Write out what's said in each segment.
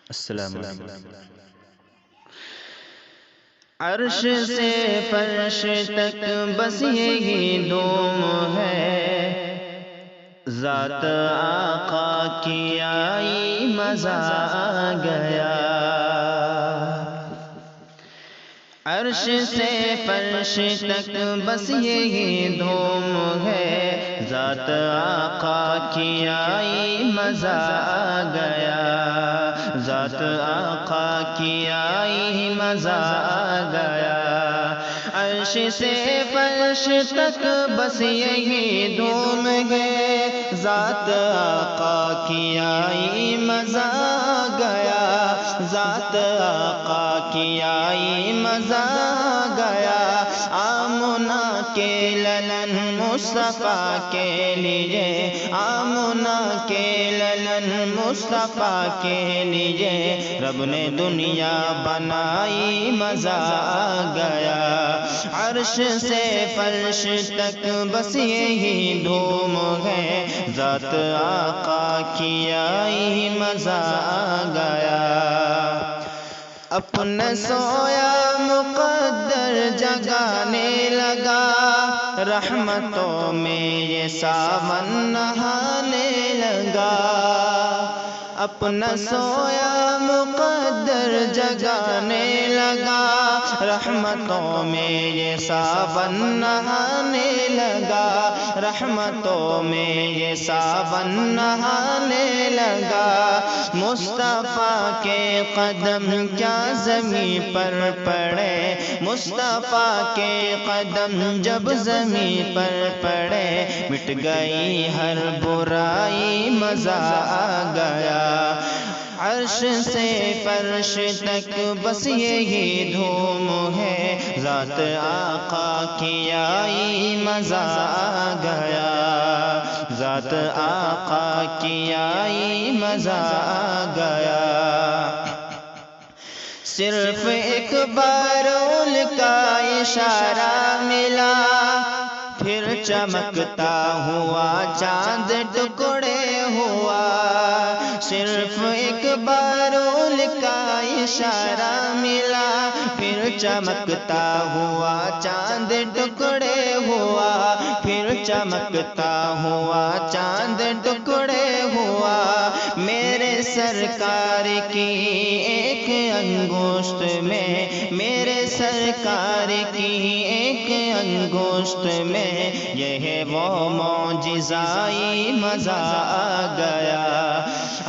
السلام علیکم۔ عرش سے فرش تک بس یہی دوم ہے، ذات آقا کی آئی مزہ آ گیا۔ عرش سے فرش تک بس یہی دھوم ہے، ذات آقا کی آئی مزہ آ گیا، ذات آقا کی آئی مزہ آ گیا۔ عرش سے فرش تک بس یہی دھوم ہے، ذات آقا کی آئی مزہ آ گیا، ذات آقا کی آئی مزہ آ گیا۔ آمنہ کے للن مصطفیٰ کے لیے، آمنہ کے للن مصطفیٰ کے لیے، رب نے دنیا بنائی مزہ آ گیا۔ عرش سے فرش تک بس یہی دھوم ہے، ذات آقا کی آئی مزہ آ گیا۔ اپنا سویا مقدر جگانے لگا، رحمتوں میں یہ ساون نہانے لگا۔ اپنا سویا مقدر جگانے لگا، رحمتوں میں یہ ساون نہانے لگا، رحمتوں میں یہ ساون نہانے لگا۔ مصطفیٰ کے قدم کیا زمین پر پڑے، مصطفیٰ کے قدم جب زمین پر پڑے، مٹ گئی ہر برائی مزہ آ گیا۔ عرش سے فرش تک بس یہی دھوم ہے، ذات آقا کی آئی مزہ آ گیا، ذات آقا کی آئی مزہ آ گیا۔ صرف ایک بار ان کا اشارہ ملا، پھر چمکتا ہوا چاند ٹکڑے ہوا۔ صرف ایک بار ان کا اشارہ ملا، پھر چمکتا ہوا چاند ٹکڑے ہوا، پھر چمکتا ہوا چاند ٹکڑے ہوا۔ میرے سرکار کی ایک انگشت میں، میرے سرکار کی ایک انگشت میں، یہ ہے وہ معجزائی مزہ آ گیا۔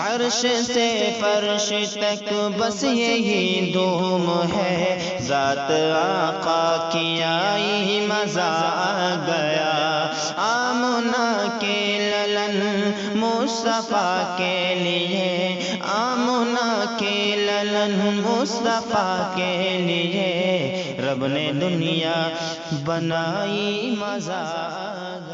عرش سے فرش تک بس یہی دھوم ہے، ذات آقا کی آئی مزہ آ گیا۔ آمنہ کے للن مصطفیٰ کے لیے، آمنہ کے للن مصطفیٰ کے لیے، رب نے دنیا بنائی مزہ آ گیا۔